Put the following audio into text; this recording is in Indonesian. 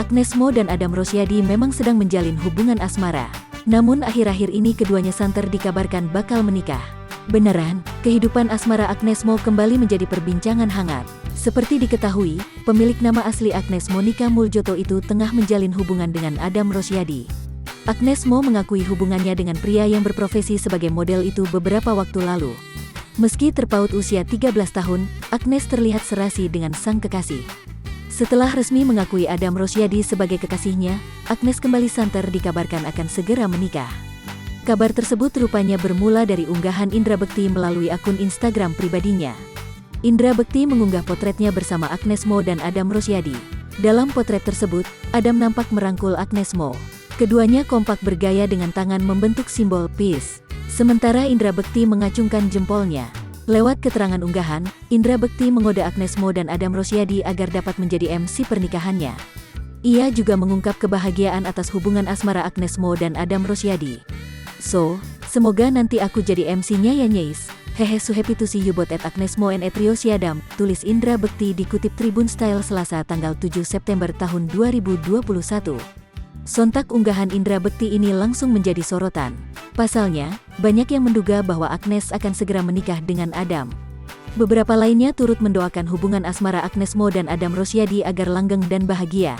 Agnes Mo dan Adam Rosyadi memang sedang menjalin hubungan asmara. Namun akhir-akhir ini keduanya santer dikabarkan bakal menikah. Beneran, kehidupan asmara Agnes Mo kembali menjadi perbincangan hangat. Seperti diketahui, pemilik nama asli Agnes Monica Muljoto itu tengah menjalin hubungan dengan Adam Rosyadi. Agnes Mo mengakui hubungannya dengan pria yang berprofesi sebagai model itu beberapa waktu lalu. Meski terpaut usia 13 tahun, Agnes terlihat serasi dengan sang kekasih. Setelah resmi mengakui Adam Rosyadi sebagai kekasihnya, Agnes kembali santer dikabarkan akan segera menikah. Kabar tersebut rupanya bermula dari unggahan Indra Bekti melalui akun Instagram pribadinya. Indra Bekti mengunggah potretnya bersama Agnes Mo dan Adam Rosyadi. Dalam potret tersebut, Adam nampak merangkul Agnes Mo. Keduanya kompak bergaya dengan tangan membentuk simbol peace. Sementara Indra Bekti mengacungkan jempolnya. Lewat keterangan unggahan, Indra Bekti menggoda Agnes Mo dan Adam Rosyadi agar dapat menjadi MC pernikahannya. Ia juga mengungkap kebahagiaan atas hubungan asmara Agnes Mo dan Adam Rosyadi. So, semoga nanti aku jadi MC-nya ya nyeis. Hehe, so happy to see you both at Agnes Mo and at Rosyadam, tulis Indra Bekti dikutip Tribun Style Selasa tanggal 7 September tahun 2021. Sontak unggahan Indra Bekti ini langsung menjadi sorotan. Pasalnya, banyak yang menduga bahwa Agnes akan segera menikah dengan Adam. Beberapa lainnya turut mendoakan hubungan asmara Agnes Mo dan Adam Rosyadi agar langgeng dan bahagia.